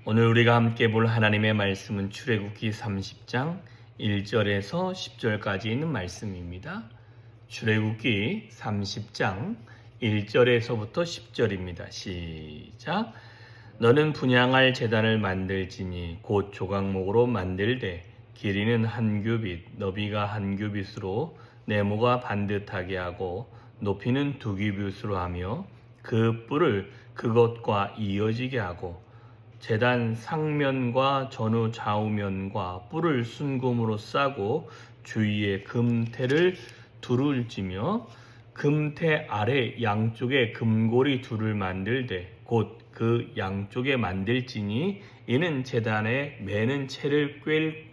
오늘 우리가 함께 볼 하나님의 말씀은 출애굽기 30장 1절에서 10절까지 있는 말씀입니다. 출애굽기 30장 1절에서부터 10절입니다. 시작. 너는 분향할 제단을 만들지니 곧 조각목으로 만들되 길이는 한 규빗, 너비가 한 규빗으로 네모가 반듯하게 하고 높이는 두 규빗으로 하며 그 뿔을 그것과 이어지게 하고 제단 상면과 전후 좌우면과 뿔을 순금으로 싸고 주위에 금테를 둘을 찌며 금테 아래 양쪽에 금고리 둘을 만들되 곧 그 양쪽에 만들지니 이는 제단에 매는 채를 꿰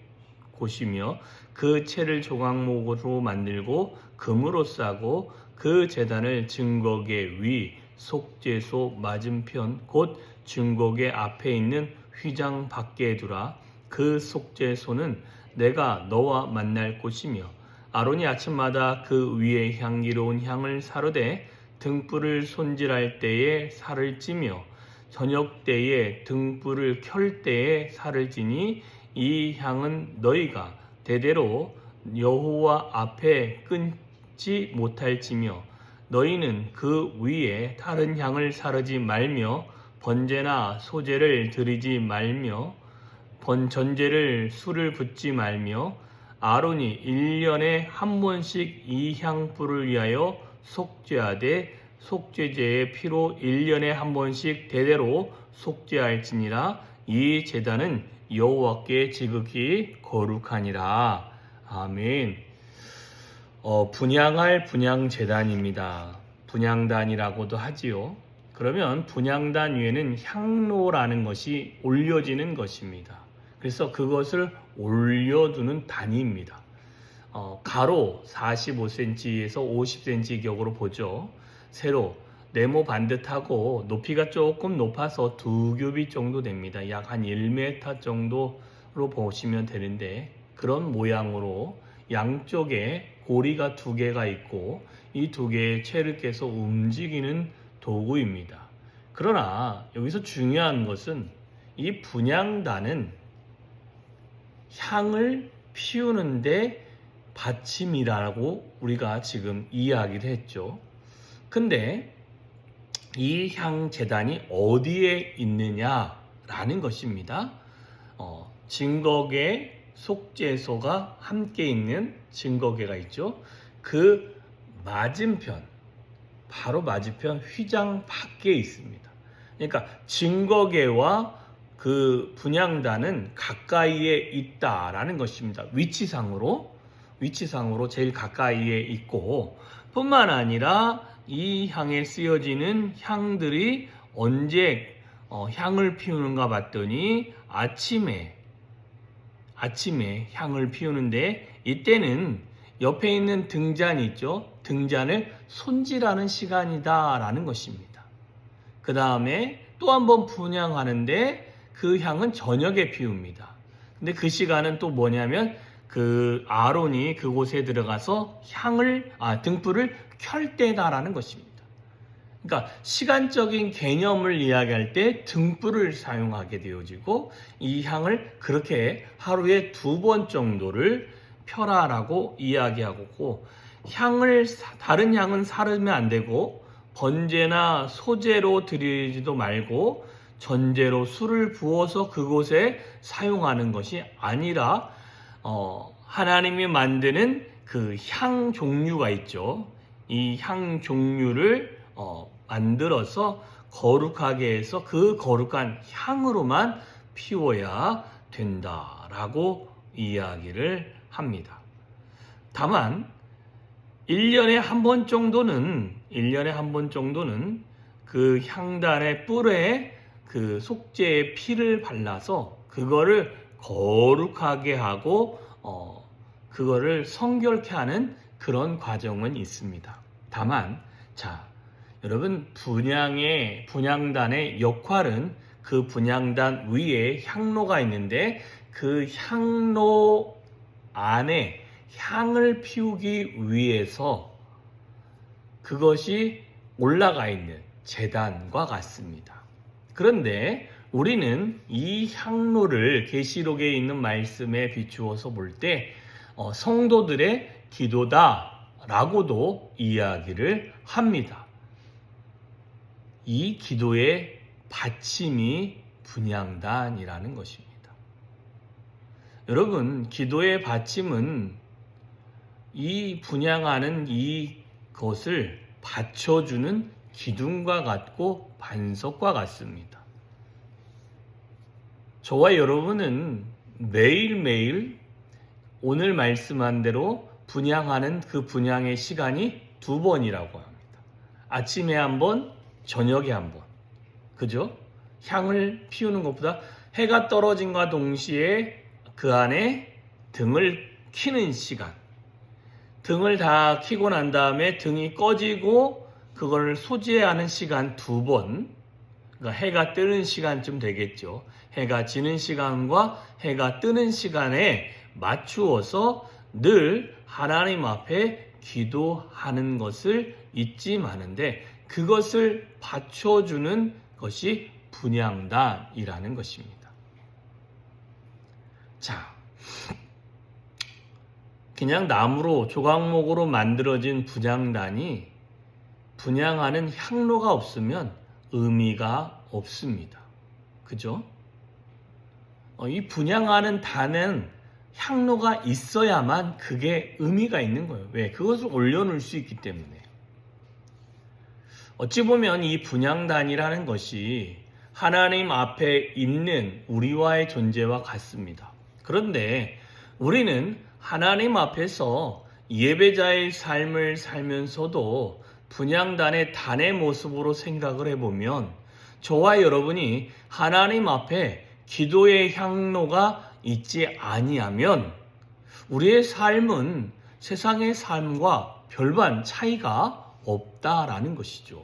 곳이며 그 채를 조각목으로 만들고 금으로 싸고 그 제단을 증거계 위 속죄소 맞은편 곧 증거계 앞에 있는 휘장 밖에 두라. 그 속죄소는 내가 너와 만날 곳이며 아론이 아침마다 그 위에 향기로운 향을 사르되 등불을 손질할 때에 살을 찌며 저녁 때에 등불을 켤 때에 살을 찌니 이 향은 너희가 대대로 여호와 앞에 끊지 못할지며 너희는 그 위에 다른 향을 사르지 말며 번제나 소제를 드리지 말며 전제를 술을 붓지 말며 아론이 1년에 한 번씩 이 향불을 위하여 속죄하되 속죄제의 피로 1년에 한 번씩 대대로 속죄할지니라. 이 제단은 여호와께 지극히 거룩하니라. 아멘. 분향할 분향제단입니다. 분향단이라고도 하지요. 그러면 분향단 위에는 향로라는 것이 올려지는 것입니다. 그래서 그것을 올려두는 단위입니다. 가로 45cm에서 50cm 격으로 보죠. 세로 네모 반듯하고 높이가 조금 높아서 2규빗 정도 됩니다. 약 한 1m 정도로 보시면 되는데 그런 모양으로 양쪽에 고리가 2개가 있고 이 2개의 채를 깨서 움직이는 도구입니다. 그러나 여기서 중요한 것은 이 분향단은 향을 피우는데 받침이라고 우리가 지금 이야기를 했죠. 근데 이 향제단이 어디에 있느냐라는 것입니다. 증거계 속죄소가 함께 있는 증거계가 있죠. 그 맞은편, 바로 맞은편 휘장 밖에 있습니다. 그러니까 증거계와 그 분향단은 가까이에 있다라는 것입니다. 위치상으로 제일 가까이에 있고 뿐만 아니라 이 향에 쓰여지는 향들이 언제 향을 피우는가 봤더니 아침에 향을 피우는데 이때는 옆에 있는 등잔이 있죠. 등잔을 손질하는 시간이다라는 것입니다. 그 다음에 또 한 번 분향하는데 그 향은 저녁에 피웁니다. 근데 그 시간은 또 뭐냐면 그 아론이 그곳에 들어가서 등불을 켤 때다라는 것입니다. 그러니까 시간적인 개념을 이야기할 때 등불을 사용하게 되어지고 이 향을 그렇게 하루에 2번 정도를 펴라라고 이야기하고 다른 향은 사르면 안 되고 번제나 소제로 드리지도 말고 전제로 술을 부어서 그곳에 사용하는 것이 아니라 하나님이 만드는 그 향 종류가 있죠. 이 향 종류를 만들어서 거룩하게 해서 그 거룩한 향으로만 피워야 된다라고 이야기를 합니다. 다만 1년에 한 번 정도는 그 향단의 뿔에 그 속죄의 피를 발라서 그거를 거룩하게 하고 그거를 성결케 하는 그런 과정은 있습니다. 다만 여러분 분향단의 역할은 그 분향단 위에 향로가 있는데 그 향로 안에 향을 피우기 위해서 그것이 올라가 있는 제단과 같습니다. 그런데 우리는 이 향로를 계시록에 있는 말씀에 비추어서 볼 때 성도들의 기도다라고도 이야기를 합니다. 이 기도의 받침이 분향단이라는 것입니다. 여러분, 기도의 받침은 이 분향하는 이것을 받쳐주는 기둥과 같고 반석과 같습니다. 저와 여러분은 매일매일 오늘 말씀한 대로 분향하는 그 분향의 시간이 2번이라고 합니다. 아침에 1번, 저녁에 1번. 그죠? 향을 피우는 것보다 해가 떨어짐과 동시에 그 안에 등을 켜는 시간. 등을 다 켜고 난 다음에 등이 꺼지고 그걸 소지하는 시간 2번. 그러니까 해가 뜨는 시간쯤 되겠죠. 해가 지는 시간과 해가 뜨는 시간에 맞추어서 늘 하나님 앞에 기도하는 것을 잊지 마는데 그것을 받쳐주는 것이 분향단이라는 것입니다. 자, 그냥 나무로 조각목으로 만들어진 분향단이 분향하는 향로가 없으면 의미가 없습니다. 그죠? 이 분향하는 단은 향로가 있어야만 그게 의미가 있는 거예요. 왜? 그것을 올려놓을 수 있기 때문에. 어찌 보면 이 분향단이라는 것이 하나님 앞에 있는 우리와의 존재와 같습니다. 그런데 우리는 하나님 앞에서 예배자의 삶을 살면서도 분향단의 단의 모습으로 생각을 해보면 저와 여러분이 하나님 앞에 기도의 향로가 있지 아니하면 우리의 삶은 세상의 삶과 별반 차이가 없다라는 것이죠.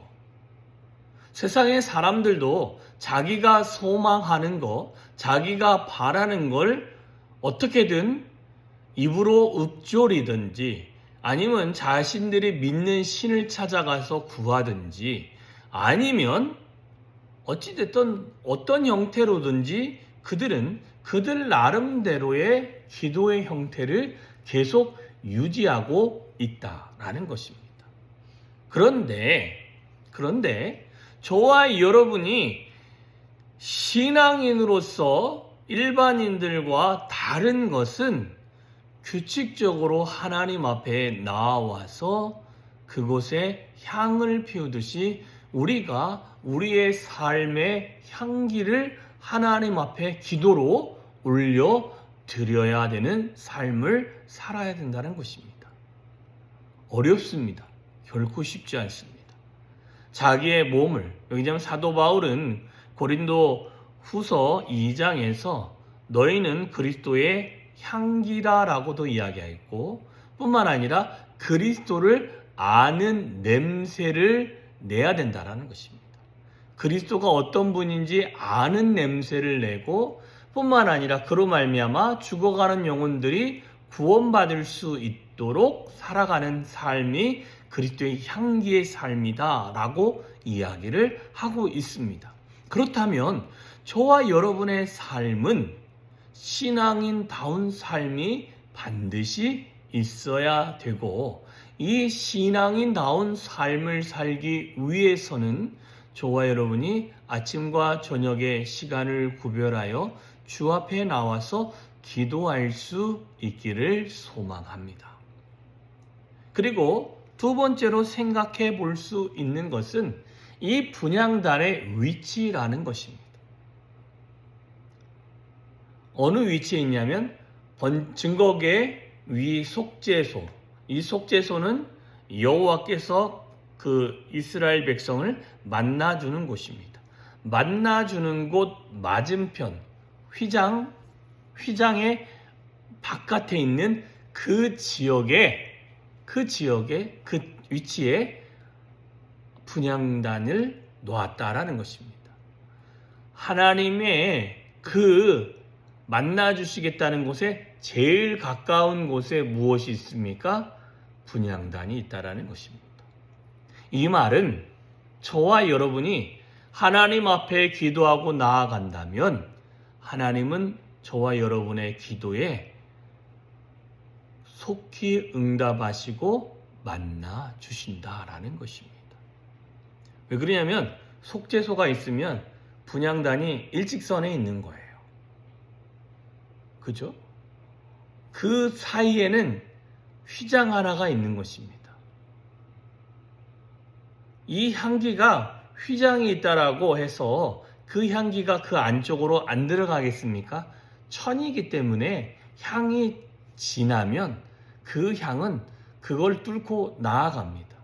세상의 사람들도 자기가 소망하는 것, 자기가 바라는 걸 어떻게든 입으로 읊조리든지 아니면 자신들이 믿는 신을 찾아가서 구하든지 아니면 어찌됐든 어떤 형태로든지 그들은 그들 나름대로의 기도의 형태를 계속 유지하고 있다라는 것입니다. 그런데 저와 여러분이 신앙인으로서 일반인들과 다른 것은 규칙적으로 하나님 앞에 나와서 그곳에 향을 피우듯이 우리가 우리의 삶의 향기를 하나님 앞에 기도로 올려 드려야 되는 삶을 살아야 된다는 것입니다. 어렵습니다. 결코 쉽지 않습니다. 자기의 몸을, 여기 보면 사도 바울은 고린도 후서 2장에서 너희는 그리스도의 향기다라고도 이야기했고 뿐만 아니라 그리스도를 아는 냄새를 내야 된다라는 것입니다. 그리스도가 어떤 분인지 아는 냄새를 내고 뿐만 아니라 그로 말미암아 죽어가는 영혼들이 구원받을 수 있도록 살아가는 삶이 그리스도의 향기의 삶이다라고 이야기를 하고 있습니다. 그렇다면 저와 여러분의 삶은 신앙인다운 삶이 반드시 있어야 되고 이 신앙인다운 삶을 살기 위해서는 저와 여러분이 아침과 저녁에 시간을 구별하여 주 앞에 나와서 기도할 수 있기를 소망합니다. 그리고 2번째로 생각해 볼 수 있는 것은 이 분향단의 위치라는 것입니다. 어느 위치에 있냐면 증거계 위 속죄소. 이 속죄소는 여호와께서 그 이스라엘 백성을 만나주는 곳입니다. 만나주는 곳 맞은편 휘장의 바깥에 있는 그 위치에 분향단을 놓았다라는 것입니다. 하나님의 그 만나주시겠다는 곳에 제일 가까운 곳에 무엇이 있습니까? 분향단이 있다라는 것입니다. 이 말은 저와 여러분이 하나님 앞에 기도하고 나아간다면 하나님은 저와 여러분의 기도에 속히 응답하시고 만나 주신다라는 것입니다. 왜 그러냐면 속죄소가 있으면 분향단이 일직선에 있는 거예요. 그죠? 그 사이에는 휘장 하나가 있는 것입니다. 이 향기가 휘장이 있다라고 해서 그 향기가 그 안쪽으로 안 들어가겠습니까? 천이기 때문에 향이 진하면 그 향은 그걸 뚫고 나아갑니다.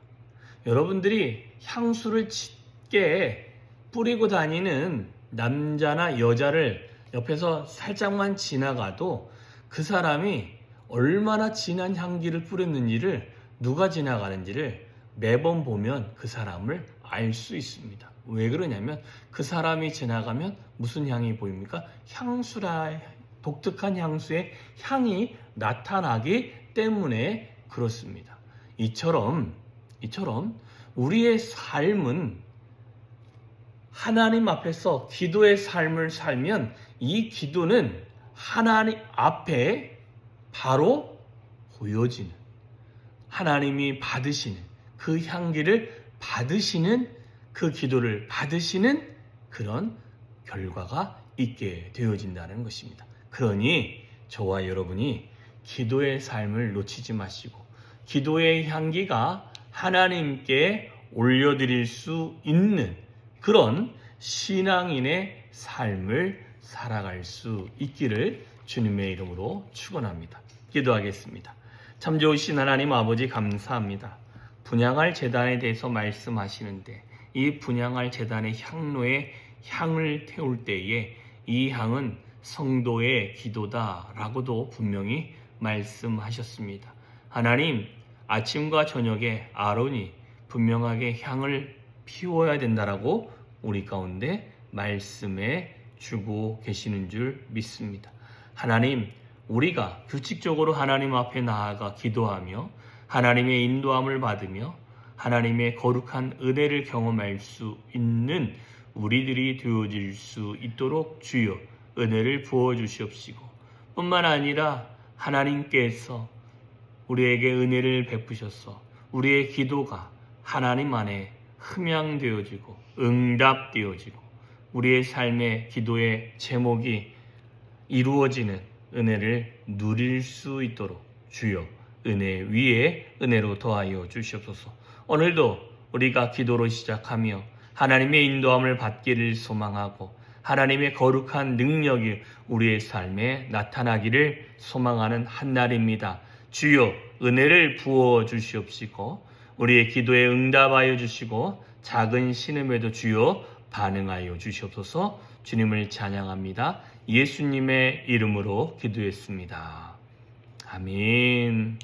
여러분들이 향수를 짙게 뿌리고 다니는 남자나 여자를 옆에서 살짝만 지나가도 그 사람이 얼마나 진한 향기를 뿌렸는지를, 누가 지나가는지를 매번 보면 그 사람을 알 수 있습니다. 왜 그러냐면 그 사람이 지나가면 무슨 향이 보입니까? 향수라, 독특한 향수의 향이 나타나기 때문에 그렇습니다. 이처럼 우리의 삶은 하나님 앞에서 기도의 삶을 살면 이 기도는 하나님 앞에 바로 보여지는, 하나님이 받으시는 그 향기를 받으시는, 그 기도를 받으시는 그런 결과가 있게 되어진다는 것입니다. 그러니 저와 여러분이 기도의 삶을 놓치지 마시고 기도의 향기가 하나님께 올려드릴 수 있는 그런 신앙인의 삶을 살아갈 수 있기를 주님의 이름으로 축원합니다. 기도하겠습니다. 참 좋으신 하나님 아버지, 감사합니다. 분향할 제단에 대해서 말씀하시는데 이 분향할 제단의 향로에 향을 태울 때에 이 향은 성도의 기도다라고도 분명히 말씀하셨습니다. 하나님, 아침과 저녁에 아론이 분명하게 향을 피워야 된다라고 우리 가운데 말씀해 주고 계시는 줄 믿습니다. 하나님, 우리가 규칙적으로 하나님 앞에 나아가 기도하며 하나님의 인도함을 받으며 하나님의 거룩한 은혜를 경험할 수 있는 우리들이 되어질 수 있도록 주여 은혜를 부어주시옵시고, 뿐만 아니라 하나님께서 우리에게 은혜를 베푸셔서 우리의 기도가 하나님 안에 흠양되어지고 응답되어지고 우리의 삶의 기도의 제목이 이루어지는 은혜를 누릴 수 있도록 주여 은혜 위에 은혜로 더하여 주시옵소서. 오늘도 우리가 기도로 시작하며 하나님의 인도함을 받기를 소망하고 하나님의 거룩한 능력이 우리의 삶에 나타나기를 소망하는 한날입니다. 주여 은혜를 부어 주시옵시고 우리의 기도에 응답하여 주시고 작은 신음에도 주여 반응하여 주시옵소서. 주님을 찬양합니다. 예수님의 이름으로 기도했습니다. 아멘.